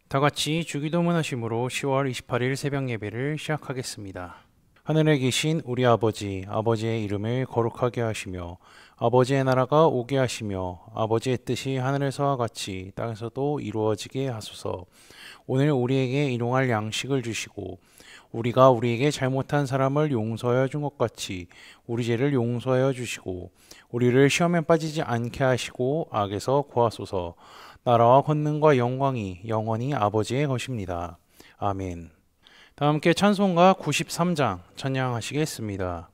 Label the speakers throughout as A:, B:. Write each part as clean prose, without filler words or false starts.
A: 다 같이 주기도문 하심으로 10월 28일 새벽 예배를 시작하겠습니다. 하늘에 계신 우리 아버지, 아버지의 이름을 거룩하게 하시며 아버지의 나라가 오게 하시며 아버지의 뜻이 하늘에서와 같이 땅에서도 이루어지게 하소서. 오늘 우리에게 일용할 양식을 주시고 우리가 우리에게 잘못한 사람을 용서하여 준 것 같이 우리 죄를 용서하여 주시고 우리를 시험에 빠지지 않게 하시고 악에서 구하소서. 나라와 권능과 영광이 영원히 아버지의 것입니다. 아멘. 다 함께 찬송가 93장 찬양하시겠습니다.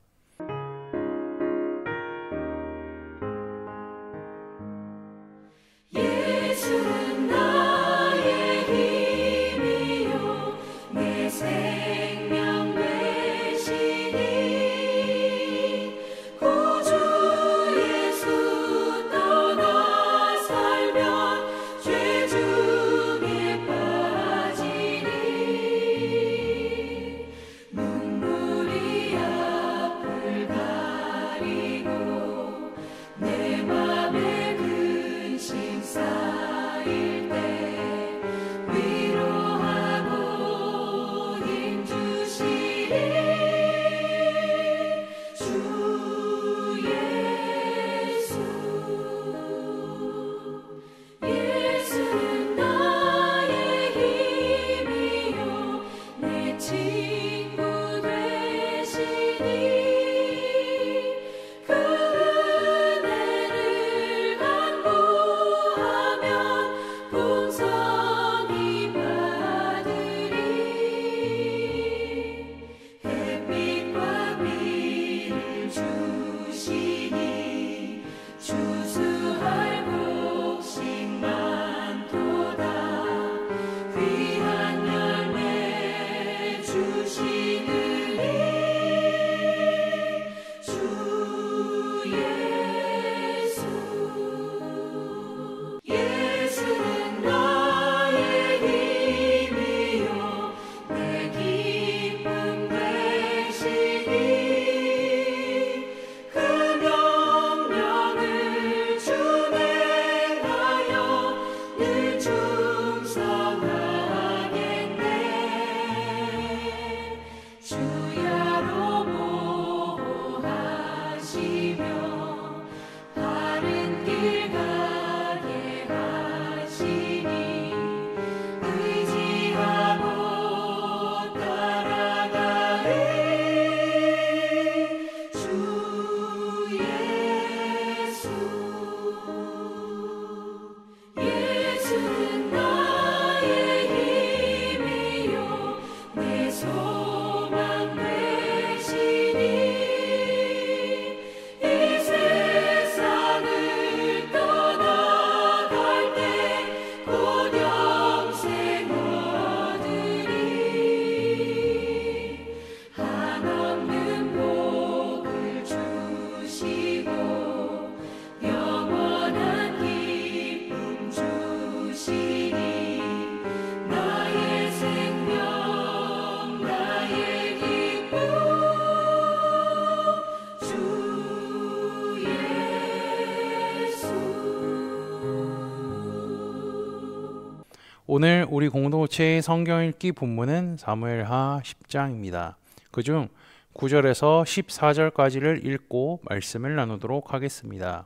A: 오늘 우리 공동체의 성경 읽기 본문은 사무엘하 10장입니다. 그중 9절에서 14절까지를 읽고 말씀을 나누도록 하겠습니다.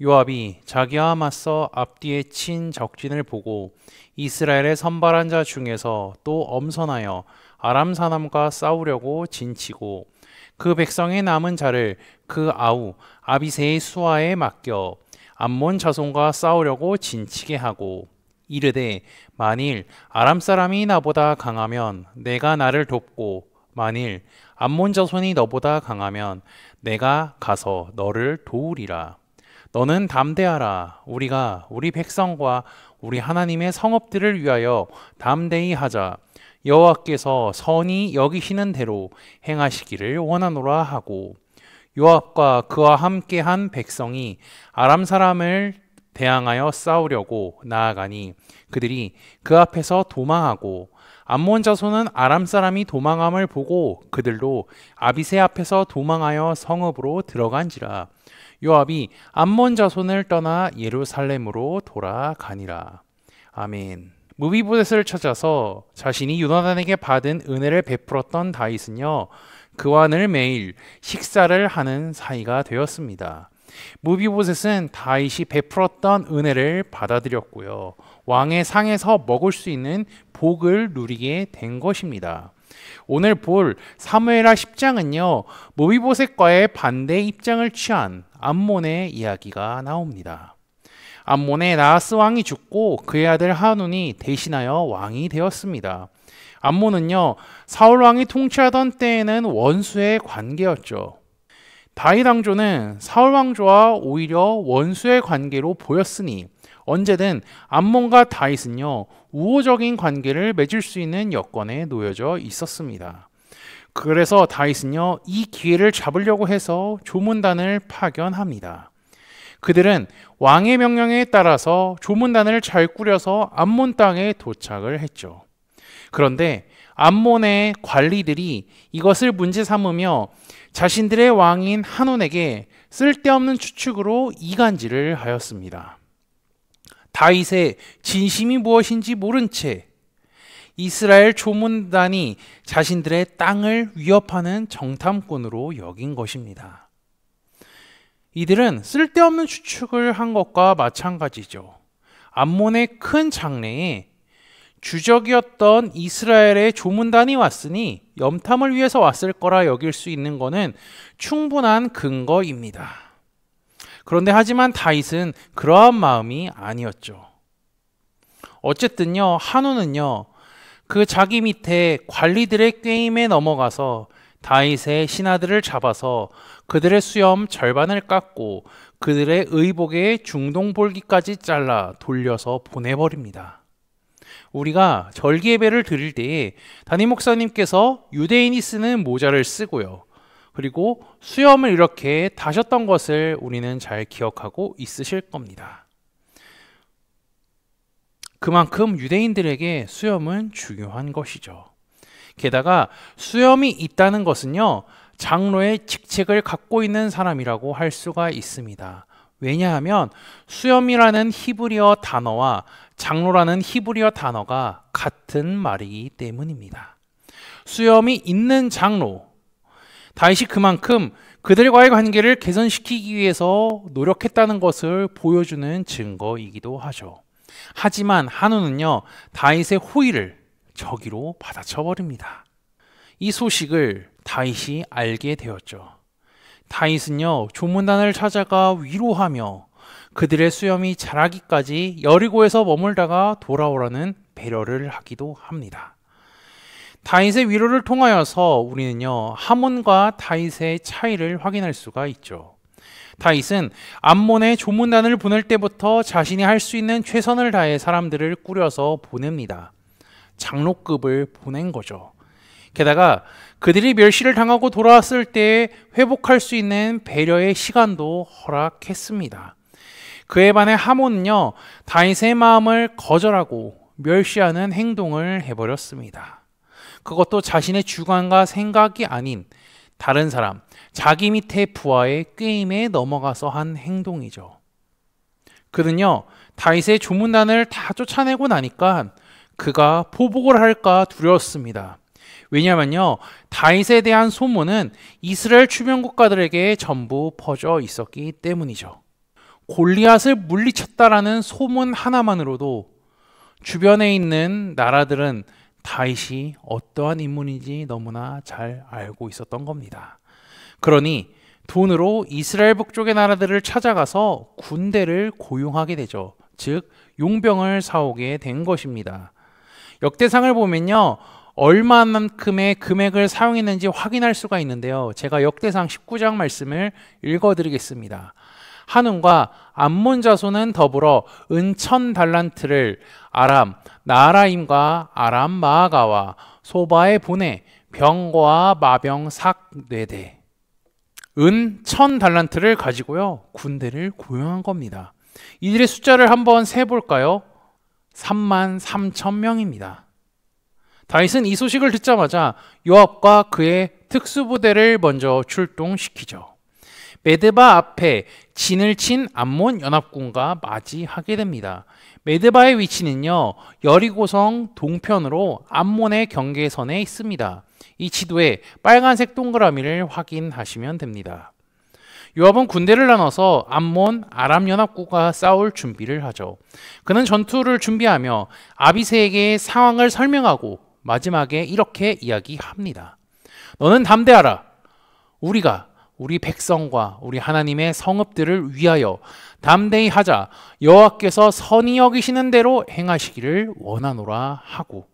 A: 요압이 자기와 맞서 앞뒤에 친 적진을 보고 이스라엘의 선발한 자 중에서 또 엄선하여 아람 사람과 싸우려고 진치고 그 백성의 남은 자를 그 아우 아비새의 수하에 맡겨 암몬 자손과 싸우려고 진치게 하고 이르되 만일 아람 사람이 나보다 강하면 내가 나를 돕고 만일 암몬 자손이 너보다 강하면 내가 가서 너를 도우리라. 너는 담대하라. 우리가 우리 백성과 우리 하나님의 성읍들을 위하여 담대히 하자. 여호와께서 선히 여기시는 대로 행하시기를 원하노라 하고 요압과 그와 함께한 백성이 아람 사람을 대항하여 싸우려고 나아가니 그들이 그 앞에서 도망하고 암몬 자손은 아람 사람이 도망함을 보고 그들도 아비새 앞에서 도망하여 성읍으로 들어간지라. 요압이 암몬 자손을 떠나 예루살렘으로 돌아가니라. 아멘. 무비보셋을 찾아서 자신이 요나단에게 받은 은혜를 베풀었던 다윗은요, 그와 늘 매일 식사를 하는 사이가 되었습니다. 무비보셋은 다윗이 베풀었던 은혜를 받아들였고요, 왕의 상에서 먹을 수 있는 복을 누리게 된 것입니다. 오늘 볼 사무엘하 10장은요, 무비보셋과의 반대 입장을 취한 암몬의 이야기가 나옵니다. 암몬의 나하스 왕이 죽고 그의 아들 한운이 대신하여 왕이 되었습니다. 암몬은요, 사울 왕이 통치하던 때에는 원수의 관계였죠. 다윗 왕조는 사울 왕조와 오히려 원수의 관계로 보였으니 언제든 암몬과 다윗은요, 우호적인 관계를 맺을 수 있는 여건에 놓여져 있었습니다. 그래서 다윗은요, 이 기회를 잡으려고 해서 조문단을 파견합니다. 그들은 왕의 명령에 따라서 조문단을 잘 꾸려서 암몬 땅에 도착을 했죠. 그런데 암몬의 관리들이 이것을 문제 삼으며 자신들의 왕인 한온에게 쓸데없는 추측으로 이간질을 하였습니다. 다윗의 진심이 무엇인지 모른 채 이스라엘 조문단이 자신들의 땅을 위협하는 정탐꾼으로 여긴 것입니다. 이들은 쓸데없는 추측을 한 것과 마찬가지죠. 암몬의 큰 장래에 주적이었던 이스라엘의 조문단이 왔으니 염탐을 위해서 왔을 거라 여길 수 있는 것은 충분한 근거입니다. 그런데 하지만 다윗은 그러한 마음이 아니었죠. 어쨌든요, 한우는요, 그 자기 밑에 관리들의 꾀임에 넘어가서 다윗의 신하들을 잡아서 그들의 수염 절반을 깎고 그들의 의복의 중동볼기까지 잘라 돌려서 보내버립니다. 우리가 절기 예배를 드릴 때에 담임 목사님께서 유대인이 쓰는 모자를 쓰고요, 그리고 수염을 이렇게 다셨던 것을 우리는 잘 기억하고 있으실 겁니다. 그만큼 유대인들에게 수염은 중요한 것이죠. 게다가 수염이 있다는 것은요, 장로의 직책을 갖고 있는 사람이라고 할 수가 있습니다. 왜냐하면 수염이라는 히브리어 단어와 장로라는 히브리어 단어가 같은 말이기 때문입니다. 수염이 있는 장로, 다윗이 그만큼 그들과의 관계를 개선시키기 위해서 노력했다는 것을 보여주는 증거이기도 하죠. 하지만 한우는요, 다윗의 호의를 저기로 받아쳐버립니다. 이 소식을 다윗이 알게 되었죠. 다윗은요, 조문단을 찾아가 위로하며 그들의 수염이 자라기까지 여리고에서 머물다가 돌아오라는 배려를 하기도 합니다. 다윗의 위로를 통하여서 우리는요, 하몬과 다윗의 차이를 확인할 수가 있죠. 다윗은 암몬의 조문단을 보낼 때부터 자신이 할 수 있는 최선을 다해 사람들을 꾸려서 보냅니다. 장로급을 보낸 거죠. 게다가 그들이 멸시를 당하고 돌아왔을 때 회복할 수 있는 배려의 시간도 허락했습니다. 그에 반해 하몬은요, 다윗의 마음을 거절하고 멸시하는 행동을 해버렸습니다. 그것도 자신의 주관과 생각이 아닌 다른 사람, 자기 밑에 부하의 꾀임에 넘어가서 한 행동이죠. 그는요, 다윗의 조문단을 다 쫓아내고 나니까 그가 보복을 할까 두려웠습니다. 왜냐하면요, 다윗에 대한 소문은 이스라엘 주변 국가들에게 전부 퍼져 있었기 때문이죠. 골리앗을 물리쳤다라는 소문 하나만으로도 주변에 있는 나라들은 다윗이 어떠한 인물인지 너무나 잘 알고 있었던 겁니다. 그러니 돈으로 이스라엘 북쪽의 나라들을 찾아가서 군대를 고용하게 되죠. 즉 용병을 사오게 된 것입니다. 역대상을 보면요, 얼마만큼의 금액을 사용했는지 확인할 수가 있는데요, 제가 역대상 19장 말씀을 읽어드리겠습니다. 한운과 암몬 자손은 더불어 은 1000달란트를 아람 나하라임과 아람 마아가와 소바에 보내 병거와 마병 삭 4대 은 1000달란트를 가지고요, 군대를 고용한 겁니다. 이들의 숫자를 한번 세볼까요? 33,000명입니다. 다윗은 이 소식을 듣자마자 요압과 그의 특수부대를 먼저 출동시키죠. 메드바 앞에 진을 친 암몬 연합군과 맞이하게 됩니다. 메드바의 위치는요, 여리고성 동편으로 암몬의 경계선에 있습니다. 이 지도에 빨간색 동그라미를 확인하시면 됩니다. 요압은 군대를 나눠서 암몬, 아람 연합군과 싸울 준비를 하죠. 그는 전투를 준비하며 아비새에게 상황을 설명하고 마지막에 이렇게 이야기합니다. 너는 담대하라. 우리가 우리 백성과 우리 하나님의 성읍들을 위하여 담대히 하자. 여호와께서 선히 여기시는 대로 행하시기를 원하노라 하고,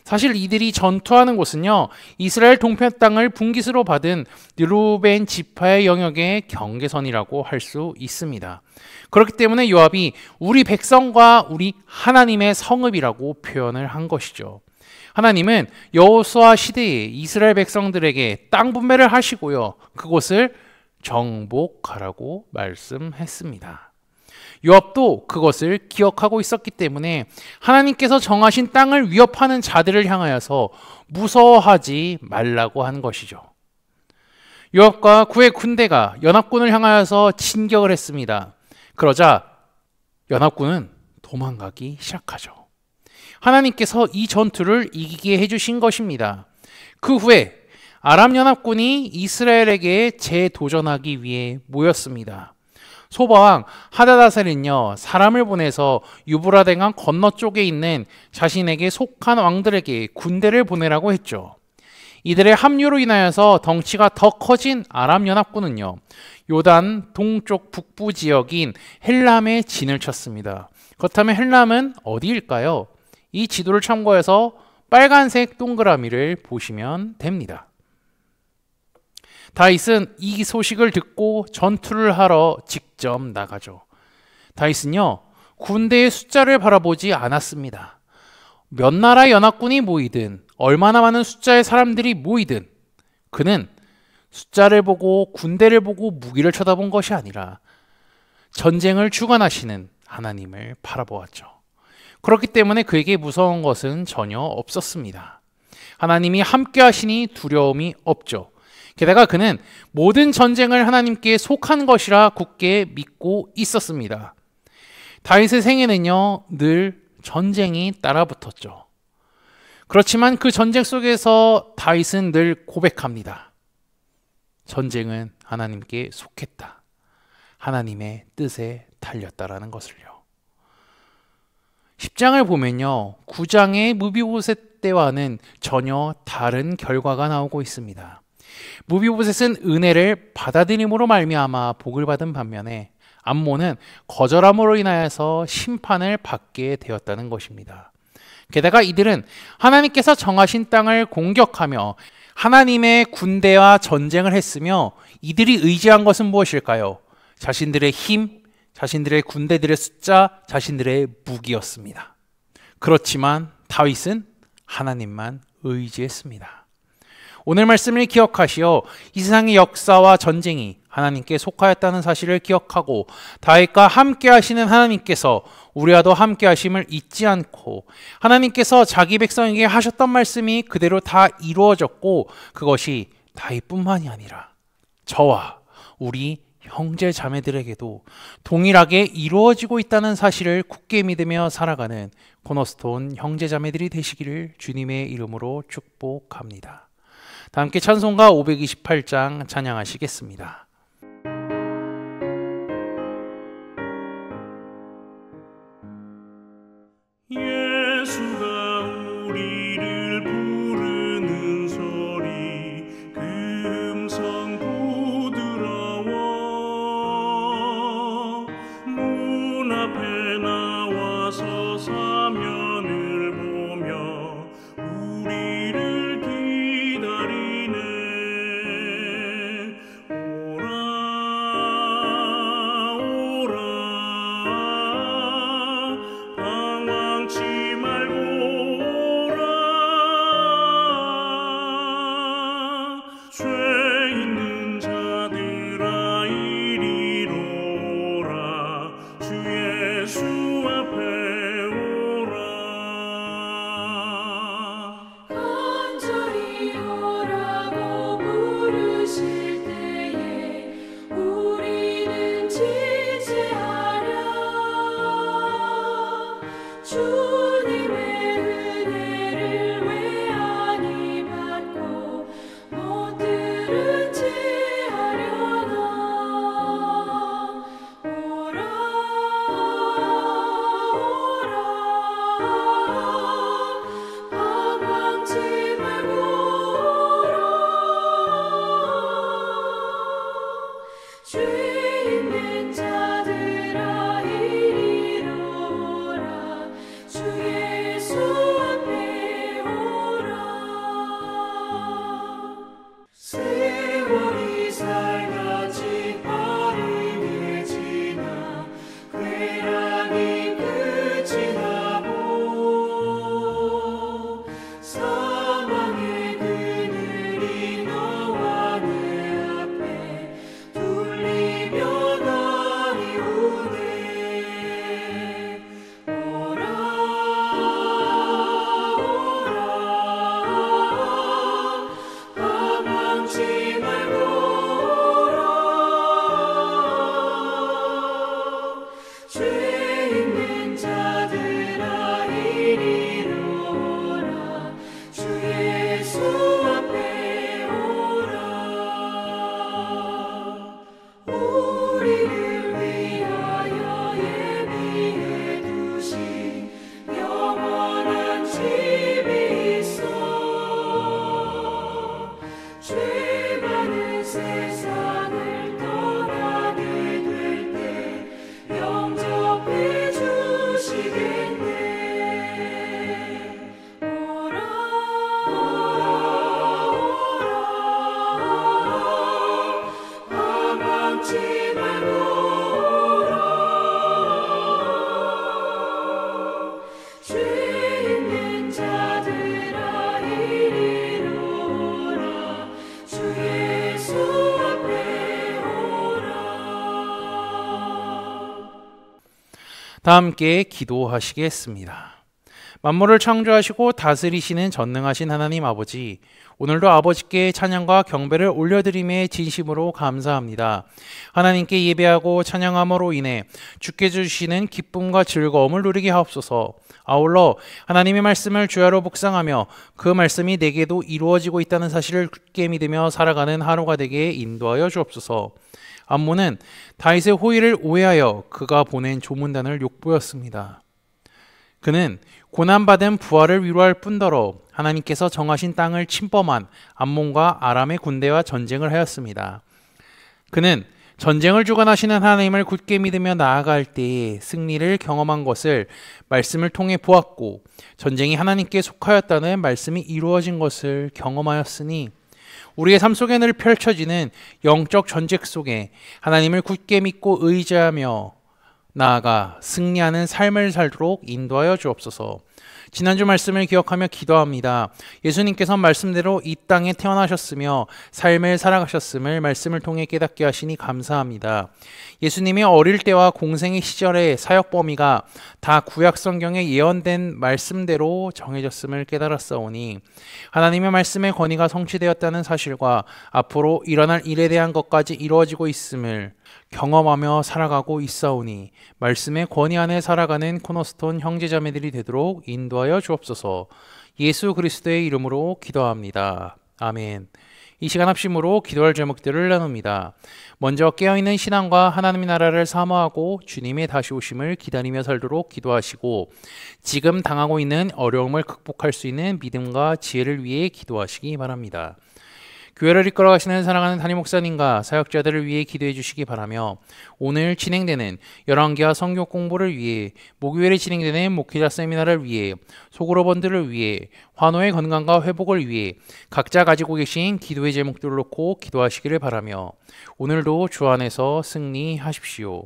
A: 사실 이들이 전투하는 곳은요, 이스라엘 동편 땅을 분깃으로 받은 르우벤 지파의 영역의 경계선이라고 할 수 있습니다. 그렇기 때문에 요압이 우리 백성과 우리 하나님의 성읍이라고 표현을 한 것이죠. 하나님은 여호수아 시대에 이스라엘 백성들에게 땅 분배를 하시고요, 그곳을 정복하라고 말씀했습니다. 요압도 그것을 기억하고 있었기 때문에 하나님께서 정하신 땅을 위협하는 자들을 향하여서 무서워하지 말라고 한 것이죠. 요압과 그의 군대가 연합군을 향하여서 진격을 했습니다. 그러자 연합군은 도망가기 시작하죠. 하나님께서 이 전투를 이기게 해주신 것입니다. 그 후에 아람 연합군이 이스라엘에게 재도전하기 위해 모였습니다. 소바왕 하다다셀은요, 사람을 보내서 유브라데강 건너쪽에 있는 자신에게 속한 왕들에게 군대를 보내라고 했죠. 이들의 합류로 인하여서 덩치가 더 커진 아람 연합군은요, 요단 동쪽 북부 지역인 헬람에 진을 쳤습니다. 그렇다면 헬람은 어디일까요? 이 지도를 참고해서 빨간색 동그라미를 보시면 됩니다. 다윗은 이 소식을 듣고 전투를 하러 직접 나가죠. 다윗은요, 군대의 숫자를 바라보지 않았습니다. 몇 나라의 연합군이 모이든 얼마나 많은 숫자의 사람들이 모이든 그는 숫자를 보고 군대를 보고 무기를 쳐다본 것이 아니라 전쟁을 주관하시는 하나님을 바라보았죠. 그렇기 때문에 그에게 무서운 것은 전혀 없었습니다. 하나님이 함께 하시니 두려움이 없죠. 게다가 그는 모든 전쟁을 하나님께 속한 것이라 굳게 믿고 있었습니다. 다윗의 생애는요, 늘 전쟁이 따라붙었죠. 그렇지만 그 전쟁 속에서 다윗은 늘 고백합니다. 전쟁은 하나님께 속했다. 하나님의 뜻에 달렸다라는 것을요. 10장을 보면요, 9장의 무비보셋 때와는 전혀 다른 결과가 나오고 있습니다. 무비보셋은 은혜를 받아들임으로 말미암아 복을 받은 반면에 암몬은 거절함으로 인하여서 심판을 받게 되었다는 것입니다. 게다가 이들은 하나님께서 정하신 땅을 공격하며 하나님의 군대와 전쟁을 했으며 이들이 의지한 것은 무엇일까요? 자신들의 힘, 자신들의 군대들의 숫자, 자신들의 무기였습니다. 그렇지만 다윗은 하나님만 의지했습니다. 오늘 말씀을 기억하시어 이 세상의 역사와 전쟁이 하나님께 속하였다는 사실을 기억하고 다윗과 함께 하시는 하나님께서 우리와도 함께 하심을 잊지 않고 하나님께서 자기 백성에게 하셨던 말씀이 그대로 다 이루어졌고 그것이 다윗뿐만이 아니라 저와 우리 형제 자매들에게도 동일하게 이루어지고 있다는 사실을 굳게 믿으며 살아가는 코너스톤 형제 자매들이 되시기를 주님의 이름으로 축복합니다. 다 함께 찬송가 528장 찬양하시겠습니다.
B: 예수가 우리를 부르는 소리 금성 부드러워 문 앞에 나와서 사면을 보며 우리를 기다리네 오라
A: 다 함께 기도하시겠습니다. 만물을 창조하시고 다스리시는 전능하신 하나님 아버지, 오늘도 아버지께 찬양과 경배를 올려드림에 진심으로 감사합니다. 하나님께 예배하고 찬양함으로 인해 주께 주시는 기쁨과 즐거움을 누리게 하옵소서. 아울러 하나님의 말씀을 주야로 묵상하며 그 말씀이 내게도 이루어지고 있다는 사실을 굳게 믿으며 살아가는 하루가 되게 인도하여 주옵소서. 암몬은 다윗의 호의를 오해하여 그가 보낸 조문단을 욕보였습니다. 그는 고난받은 부하를 위로할 뿐더러 하나님께서 정하신 땅을 침범한 암몬과 아람의 군대와 전쟁을 하였습니다. 그는 전쟁을 주관하시는 하나님을 굳게 믿으며 나아갈 때에 승리를 경험한 것을 말씀을 통해 보았고, 전쟁이 하나님께 속하였다는 말씀이 이루어진 것을 경험하였으니 우리의 삶 속에 늘 펼쳐지는 영적 전쟁 속에 하나님을 굳게 믿고 의지하며 나아가 승리하는 삶을 살도록 인도하여 주옵소서. 지난주 말씀을 기억하며 기도합니다. 예수님께서 말씀대로 이 땅에 태어나셨으며 삶을 살아가셨음을 말씀을 통해 깨닫게 하시니 감사합니다. 예수님이 어릴 때와 공생의 시절의 사역 범위가 다 구약 성경에 예언된 말씀대로 정해졌음을 깨달았사오니 하나님의 말씀의 권위가 성취되었다는 사실과 앞으로 일어날 일에 대한 것까지 이루어지고 있음을 경험하며 살아가고 있사오니 말씀의 권위 안에 살아가는 코너스톤 형제자매들이 되도록 인도하여 주옵소서. 예수 그리스도의 이름으로 기도합니다. 아멘. 이 시간 합심으로 기도할 제목들을 나눕니다. 먼저 깨어있는 신앙과 하나님의 나라를 사모하고 주님의 다시 오심을 기다리며 살도록 기도하시고, 지금 당하고 있는 어려움을 극복할 수 있는 믿음과 지혜를 위해 기도하시기 바랍니다. 교회를 이끌어가시는 사랑하는 담임 목사님과 사역자들을 위해 기도해 주시기 바라며, 오늘 진행되는 열왕기하 성경 공부를 위해, 목요일에 진행되는 목회자 세미나를 위해, 소그룹원들을 위해, 환호의 건강과 회복을 위해 각자 가지고 계신 기도의 제목들을 놓고 기도하시기를 바라며, 오늘도 주 안에서 승리하십시오.